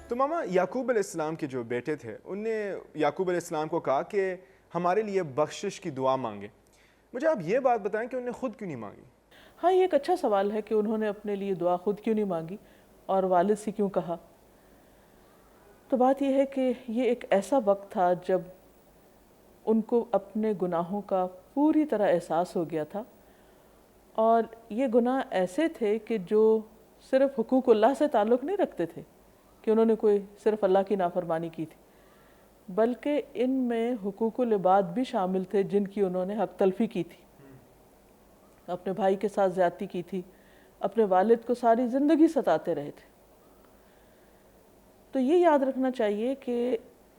تو ماما یعقوب علیہ السلام کے جو بیٹے تھے ان نے یعقوب علیہ السلام کو کہا کہ ہمارے لیے بخشش کی دعا مانگے. مجھے آپ یہ بات بتائیں کہ انہوں نے خود کیوں نہیں مانگی؟ ہاں، یہ ایک اچھا سوال ہے کہ انہوں نے اپنے لیے دعا خود کیوں نہیں مانگی اور والد سے کیوں کہا. تو بات یہ ہے کہ یہ ایک ایسا وقت تھا جب ان کو اپنے گناہوں کا پوری طرح احساس ہو گیا تھا، اور یہ گناہ ایسے تھے کہ جو صرف حقوق اللہ سے تعلق نہیں رکھتے تھے کہ انہوں نے کوئی صرف اللہ کی نافرمانی کی تھی، بلکہ ان میں حقوق العباد بھی شامل تھے جن کی انہوں نے حق تلفی کی تھی، اپنے بھائی کے ساتھ زیادتی کی تھی، اپنے والد کو ساری زندگی ستاتے رہے تھے. تو یہ یاد رکھنا چاہیے کہ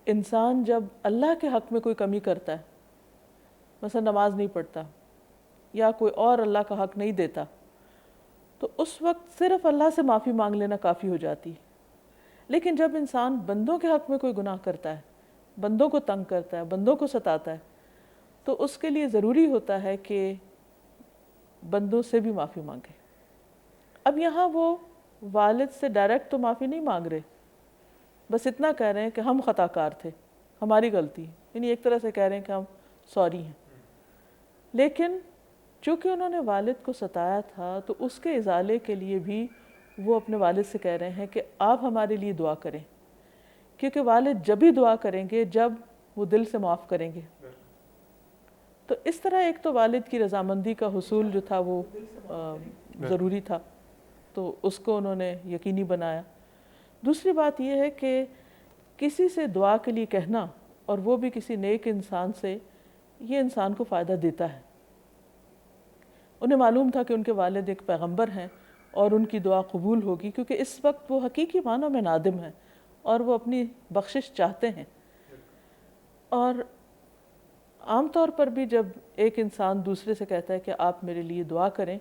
انسان جب اللہ کے حق میں کوئی کمی کرتا ہے، مثلا نماز نہیں پڑھتا یا کوئی اور اللہ کا حق نہیں دیتا، تو اس وقت صرف اللہ سے معافی مانگ لینا کافی ہو جاتی ہے. لیکن جب انسان بندوں کے حق میں کوئی گناہ کرتا ہے، بندوں کو تنگ کرتا ہے، بندوں کو ستاتا ہے، تو اس کے لیے ضروری ہوتا ہے کہ بندوں سے بھی معافی مانگے. اب یہاں وہ والد سے ڈائریکٹ تو معافی نہیں مانگ رہے، بس اتنا کہہ رہے ہیں کہ ہم خطا کار تھے، ہماری غلطی ہے، یعنی ایک طرح سے کہہ رہے ہیں کہ ہم سوری ہیں. لیکن چونکہ انہوں نے والد کو ستایا تھا تو اس کے ازالے کے لیے بھی وہ اپنے والد سے کہہ رہے ہیں کہ آپ ہمارے لیے دعا کریں، کیونکہ والد جب ہی دعا کریں گے جب وہ دل سے معاف کریں گے. تو اس طرح ایک تو والد کی رضامندی کا حصول جو تھا وہ ضروری تھا، تو اس کو انہوں نے یقینی بنایا. دوسری بات یہ ہے کہ کسی سے دعا کے لیے کہنا، اور وہ بھی کسی نیک انسان سے، یہ انسان کو فائدہ دیتا ہے. انہیں معلوم تھا کہ ان کے والد ایک پیغمبر ہیں اور ان کی دعا قبول ہوگی، کیونکہ اس وقت وہ حقیقی معنوں میں نادم ہیں اور وہ اپنی بخشش چاہتے ہیں. اور عام طور پر بھی جب ایک انسان دوسرے سے کہتا ہے کہ آپ میرے لیے دعا کریں،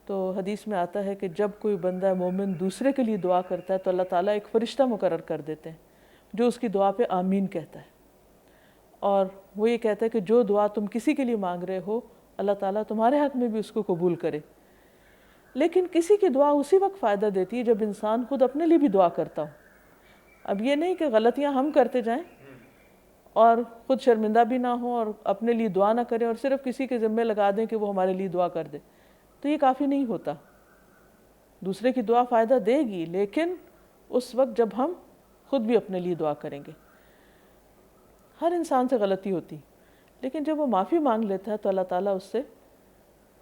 تو حدیث میں آتا ہے کہ جب کوئی بندہ مومن دوسرے کے لیے دعا کرتا ہے تو اللہ تعالیٰ ایک فرشتہ مقرر کر دیتے ہیں جو اس کی دعا پہ آمین کہتا ہے، اور وہ یہ کہتا ہے کہ جو دعا تم کسی کے لیے مانگ رہے ہو اللہ تعالیٰ تمہارے حق میں بھی اس کو قبول کرے. لیکن کسی کی دعا اسی وقت فائدہ دیتی ہے جب انسان خود اپنے لیے بھی دعا کرتا ہو. اب یہ نہیں کہ غلطیاں ہم کرتے جائیں اور خود شرمندہ بھی نہ ہوں اور اپنے لیے دعا نہ کریں اور صرف کسی کے ذمے لگا دیں کہ وہ ہمارے لیے دعا کر دے، تو یہ کافی نہیں ہوتا. دوسرے کی دعا فائدہ دے گی، لیکن اس وقت جب ہم خود بھی اپنے لیے دعا کریں گے. ہر انسان سے غلطی ہوتی، لیکن جب وہ معافی مانگ لیتا ہے تو اللہ تعالیٰ اس سے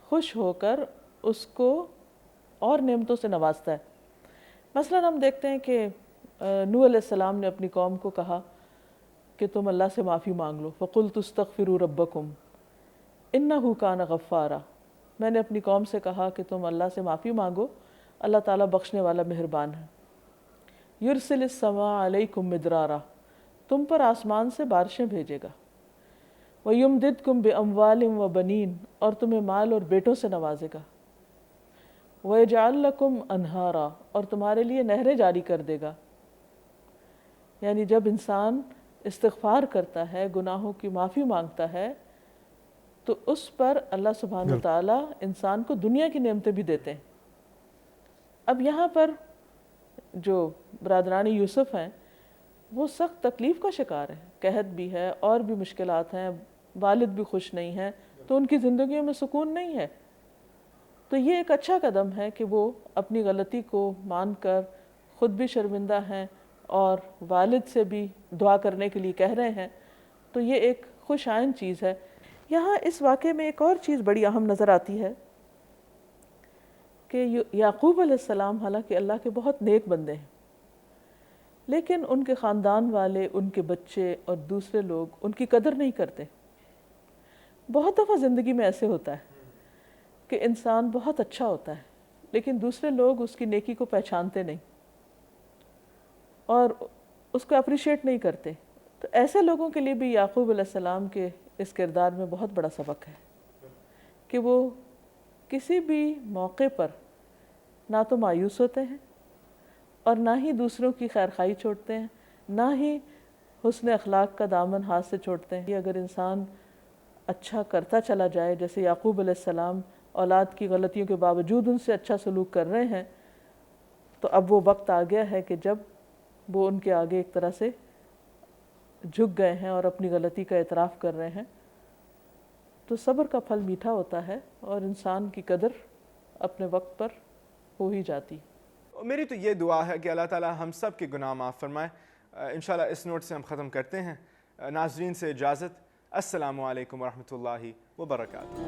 خوش ہو کر اس کو اور نعمتوں سے نوازتا ہے. مثلا ہم دیکھتے ہیں کہ نوح علیہ السلام نے اپنی قوم کو کہا کہ تم اللہ سے معافی مانگ لو، فَقُلْتُ اسْتَغْفِرُوا رَبَّكُمْ إِنَّهُ كَانَ غَفَّارًا. میں نے اپنی قوم سے کہا کہ تم اللہ سے معافی مانگو، اللہ تعالیٰ بخشنے والا مہربان ہے. يُرْسِلِ السَّمَاءَ عَلَيْكُمْ مِدْرَارًا، تم پر آسمان سے بارشیں بھیجے گا. وَيُمْدِدْكُمْ بِأَمْوَالٍ وَبَنِينَ، اور تمہیں مال اور بیٹوں سے نوازے گا. وَيَجْعَلْ لَكُمْ أَنْهَارًا، اور تمہارے لیے نہریں جاری کر دے گا. یعنی جب انسان استغفار کرتا ہے، گناہوں کی معافی مانگتا ہے، تو اس پر اللہ سبحانہ وتعالیٰ انسان کو دنیا کی نعمتیں بھی دیتے ہیں. اب یہاں پر جو برادران یوسف ہیں وہ سخت تکلیف کا شکار ہیں، قحط بھی ہے اور بھی مشکلات ہیں، والد بھی خوش نہیں ہیں، تو ان کی زندگیوں میں سکون نہیں ہے. تو یہ ایک اچھا قدم ہے کہ وہ اپنی غلطی کو مان کر خود بھی شرمندہ ہیں اور والد سے بھی دعا کرنے کے لیے کہہ رہے ہیں. تو یہ ایک خوش آئند چیز ہے. یہاں اس واقعے میں ایک اور چیز بڑی اہم نظر آتی ہے کہ یعقوب علیہ السلام حالانکہ اللہ کے بہت نیک بندے ہیں، لیکن ان کے خاندان والے، ان کے بچے اور دوسرے لوگ ان کی قدر نہیں کرتے. بہت دفعہ زندگی میں ایسے ہوتا ہے کہ انسان بہت اچھا ہوتا ہے لیکن دوسرے لوگ اس کی نیکی کو پہچانتے نہیں اور اس کو اپریشیٹ نہیں کرتے. تو ایسے لوگوں کے لیے بھی یعقوب علیہ السلام کے اس کردار میں بہت بڑا سبق ہے کہ وہ کسی بھی موقع پر نہ تو مایوس ہوتے ہیں اور نہ ہی دوسروں کی خیرخواہی چھوڑتے ہیں، نہ ہی حسن اخلاق کا دامن ہاتھ سے چھوڑتے ہیں. اگر انسان اچھا کرتا چلا جائے، جیسے یعقوب علیہ السلام اولاد کی غلطیوں کے باوجود ان سے اچھا سلوک کر رہے ہیں، تو اب وہ وقت آ گیا ہے کہ جب وہ ان کے آگے ایک طرح سے جھک گئے ہیں اور اپنی غلطی کا اعتراف کر رہے ہیں. تو صبر کا پھل میٹھا ہوتا ہے اور انسان کی قدر اپنے وقت پر ہو ہی جاتی. میری تو یہ دعا ہے کہ اللہ تعالی ہم سب کے گناہ معاف فرمائے. انشاءاللہ اس نوٹ سے ہم ختم کرتے ہیں. ناظرین سے اجازت. السلام علیکم ورحمۃ اللہ وبرکاتہ.